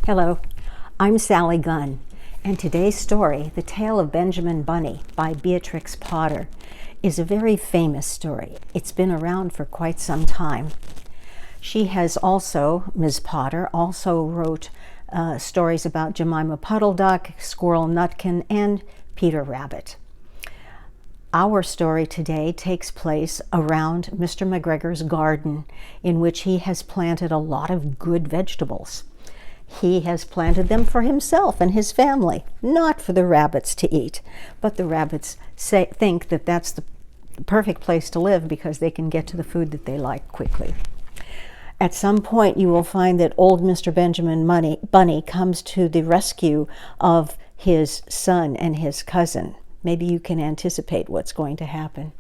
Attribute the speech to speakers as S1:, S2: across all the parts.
S1: Hello, I'm Sally Gunn, and today's story, The Tale of Benjamin Bunny by Beatrix Potter, is a very famous story. It's been around for quite some time. She has also, Ms. Potter, also wrote stories about Jemima Puddle Duck, Squirrel Nutkin, and Peter Rabbit. Our story today takes place around Mr. McGregor's garden, in which he has planted a lot of good vegetables. He has planted them for himself and his family, not for the rabbits to eat. But the rabbits think that that's the perfect place to live because they can get to the food that they like quickly. At some point, you will find that old Mr. Benjamin Bunny comes to the rescue of his son and his cousin. Maybe you can anticipate what's going to happen.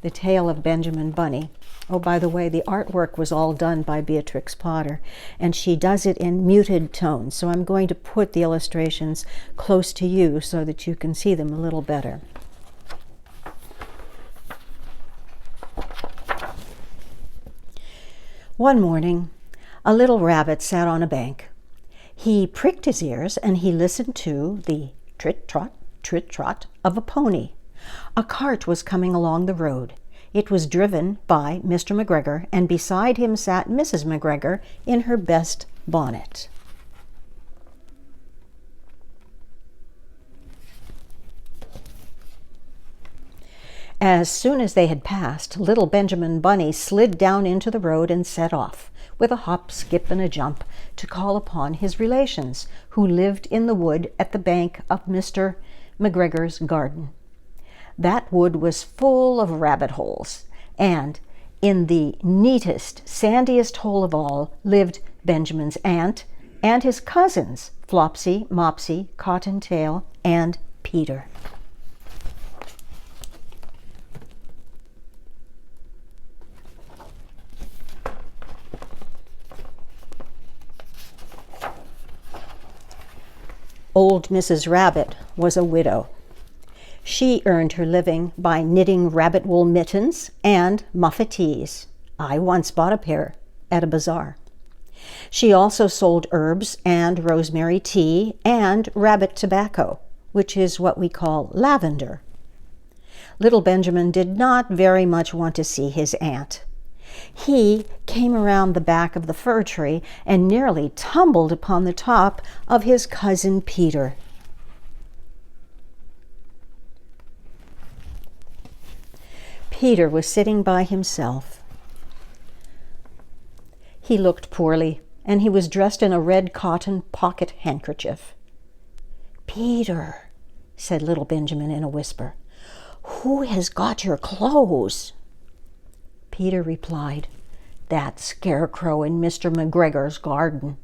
S1: The Tale of Benjamin Bunny. Oh, by the way, the artwork was all done by Beatrix Potter, and she does it in muted tones. So I'm going to put the illustrations close to you so that you can see them a little better. One morning, a little rabbit sat on a bank. He pricked his ears and he listened to the trit-trot of a pony. A cart was coming along the road. It was driven by Mr. McGregor, and beside him sat Mrs. McGregor in her best bonnet. As soon as they had passed, little Benjamin Bunny slid down into the road and set off, with a hop, skip, and a jump, to call upon his relations, who lived in the wood at the bank of Mr. McGregor's garden. That wood was full of rabbit holes, and in the neatest, sandiest hole of all lived Benjamin's aunt and his cousins, Flopsy, Mopsy, Cottontail, and Peter. Old Mrs. Rabbit was a widow. She earned her living by knitting rabbit wool mittens and muffetees. I once bought a pair at a bazaar. She also sold herbs and rosemary tea and rabbit tobacco, which is what we call lavender. Little Benjamin did not very much want to see his aunt. He came around the back of the fir tree and nearly tumbled upon the top of his cousin Peter. Peter was sitting by himself. He looked poorly, and he was dressed in a red cotton pocket handkerchief. "Peter," said little Benjamin in a whisper, "who has got your clothes?" Peter replied, "That scarecrow in Mr. McGregor's garden,"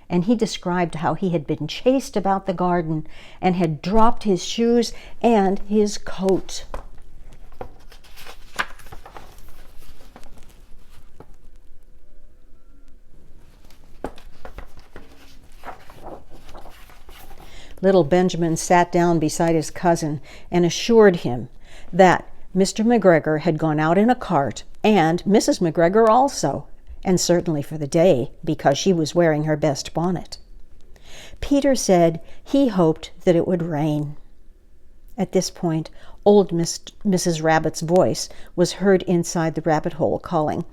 S1: and he described how he had been chased about the garden and had dropped his shoes and his coat. Little Benjamin sat down beside his cousin and assured him that Mr. McGregor had gone out in a cart, and Mrs. McGregor also, and certainly for the day, because she was wearing her best bonnet. Peter said he hoped that it would rain. At this point, old Mrs. Rabbit's voice was heard inside the rabbit hole calling,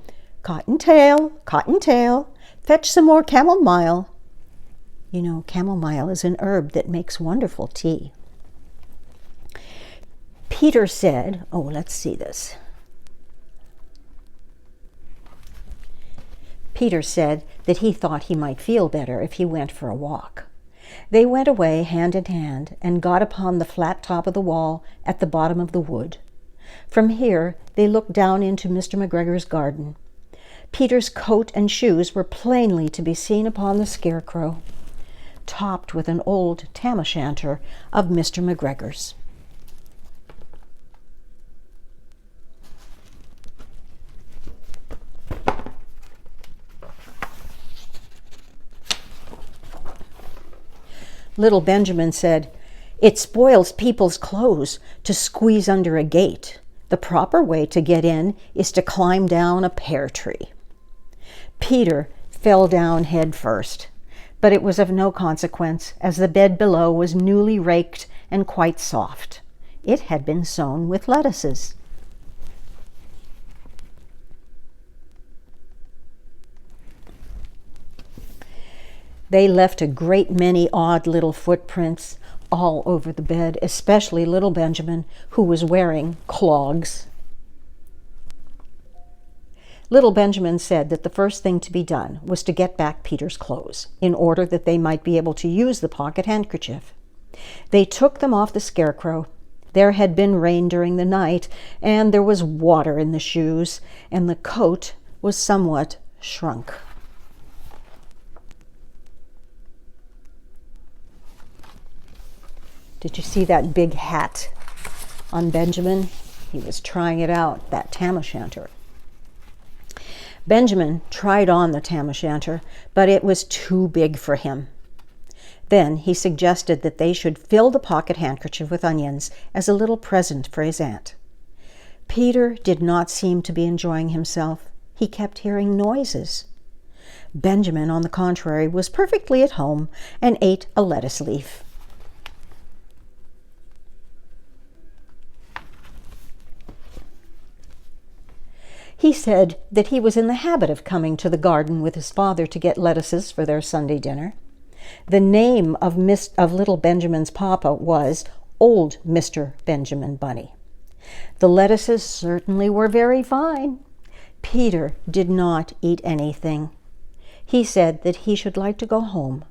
S1: "Cottontail, Cottontail, fetch some more chamomile." You know, chamomile is an herb that makes wonderful tea. Peter said, let's see this. Peter said that he thought he might feel better if he went for a walk. They went away hand in hand and got upon the flat top of the wall at the bottom of the wood. From here, they looked down into Mr. McGregor's garden. Peter's coat and shoes were plainly to be seen upon the scarecrow, topped with an old tam-o'-shanter of Mr. McGregor's. Little Benjamin said, "It spoils people's clothes to squeeze under a gate. The proper way to get in is to climb down a pear tree." Peter fell down head first. but it was of no consequence, as the bed below was newly raked and quite soft. It had been sown with lettuces. They left a great many odd little footprints all over the bed, especially little Benjamin, who was wearing clogs. Little Benjamin said that the first thing to be done was to get back Peter's clothes, in order that they might be able to use the pocket handkerchief. They took them off the scarecrow. There had been rain during the night, and there was water in the shoes, and the coat was somewhat shrunk. Did you see that big hat on Benjamin? He was trying it out, that tam-o'-shanter. Benjamin tried on the tam-o'-shanter, but it was too big for him. Then he suggested that they should fill the pocket handkerchief with onions as a little present for his aunt. Peter did not seem to be enjoying himself. He kept hearing noises. Benjamin, on the contrary, was perfectly at home and ate a lettuce leaf. He said that he was in the habit of coming to the garden with his father to get lettuces for their Sunday dinner. The name of little Benjamin's papa was Old Mr. Benjamin Bunny. The lettuces certainly were very fine. Peter did not eat anything. He said that he should like to go home.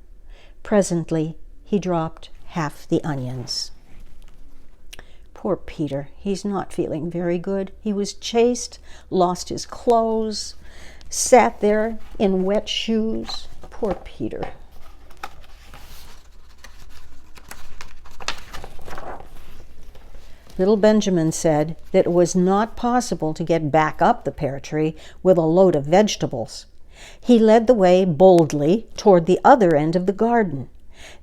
S1: Presently, he dropped half the onions. Poor Peter, he's not feeling very good. He was chased, lost his clothes, sat there in wet shoes. Poor Peter. Little Benjamin said that it was not possible to get back up the pear tree with a load of vegetables. He led the way boldly toward the other end of the garden.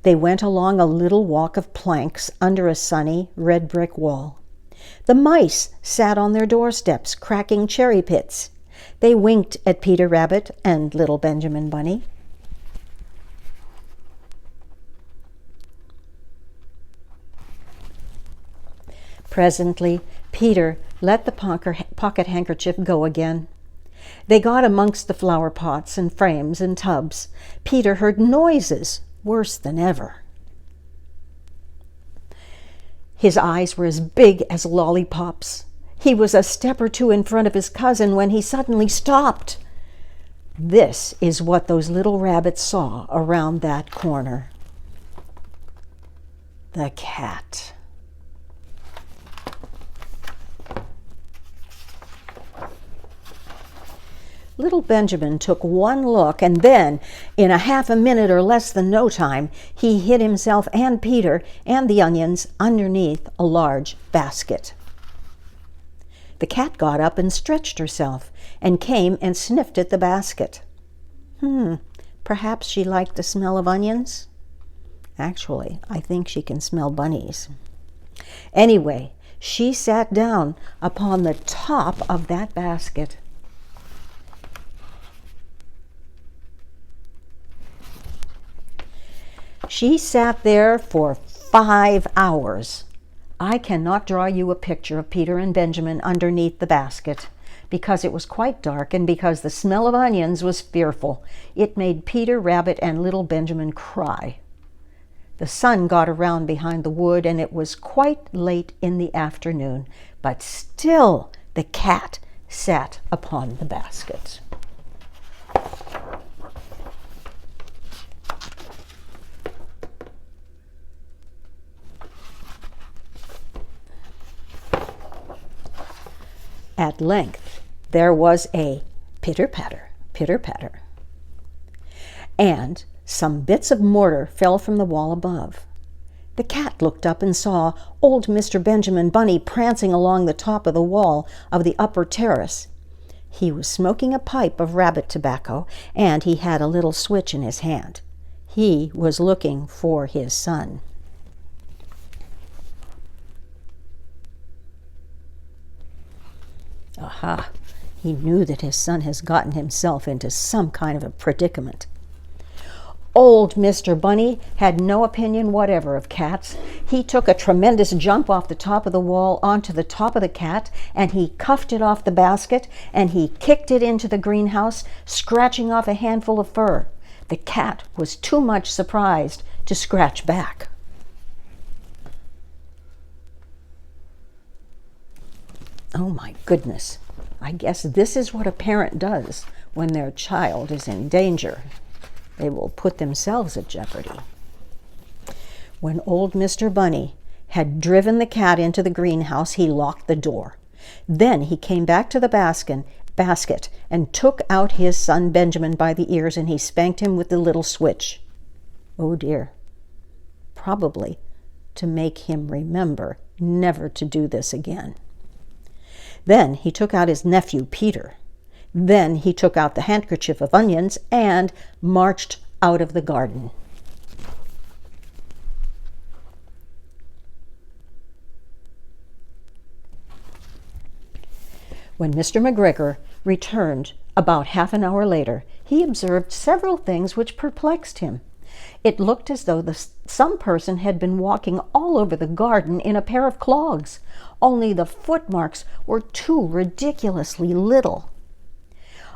S1: They went along a little walk of planks under a sunny red brick wall. The mice sat on their doorsteps, cracking cherry pits. They winked at Peter Rabbit and little Benjamin Bunny. Presently, Peter let the pocket handkerchief go again. They got amongst the flower pots and frames and tubs. Peter heard noises worse than ever. His eyes were as big as lollipops. He was a step or two in front of his cousin when he suddenly stopped. This is what those little rabbits saw around that corner. The cat. Little Benjamin took one look, and then, in a half a minute or less than no time, he hid himself and Peter and the onions underneath a large basket. The cat got up and stretched herself, and came and sniffed at the basket. Perhaps she liked the smell of onions? Actually, I think she can smell bunnies. Anyway, she sat down upon the top of that basket. She sat there for 5 hours. I cannot draw you a picture of Peter and Benjamin underneath the basket, because it was quite dark and because the smell of onions was fearful. It made Peter Rabbit and little Benjamin cry. The sun got around behind the wood, and it was quite late in the afternoon, but still the cat sat upon the basket. At length, there was a pitter-patter, pitter-patter, and some bits of mortar fell from the wall above. The cat looked up and saw old Mr. Benjamin Bunny prancing along the top of the wall of the upper terrace. He was smoking a pipe of rabbit tobacco, and he had a little switch in his hand. He was looking for his son. Aha! He knew that his son has gotten himself into some kind of a predicament. Old Mr. Bunny had no opinion whatever of cats. He took a tremendous jump off the top of the wall onto the top of the cat, and he cuffed it off the basket, and he kicked it into the greenhouse, scratching off a handful of fur. The cat was too much surprised to scratch back. Oh my goodness. I guess this is what a parent does when their child is in danger. They will put themselves at jeopardy. When old Mr. Bunny had driven the cat into the greenhouse, he locked the door. Then he came back to the basket and took out his son Benjamin by the ears, and he spanked him with the little switch. Oh dear. Probably to make him remember never to do this again. Then he took out his nephew Peter. Then he took out the handkerchief of onions and marched out of the garden. When Mr. McGregor returned about half an hour later, he observed several things which perplexed him. It looked as though some person had been walking all over the garden in a pair of clogs, only the footmarks were too ridiculously little.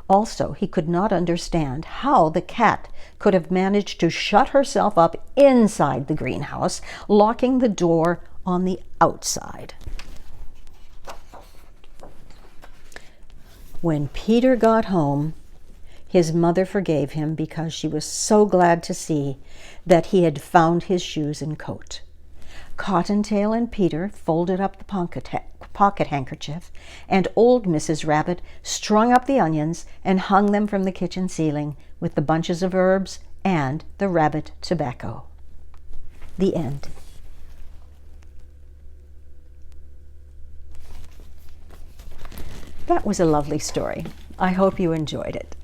S1: Also, he could not understand how the cat could have managed to shut herself up inside the greenhouse, locking the door on the outside. When Peter got home, his mother forgave him because she was so glad to see that he had found his shoes and coat. Cottontail and Peter folded up the pocket handkerchief, and old Mrs. Rabbit strung up the onions and hung them from the kitchen ceiling with the bunches of herbs and the rabbit tobacco. The end. That was a lovely story. I hope you enjoyed it.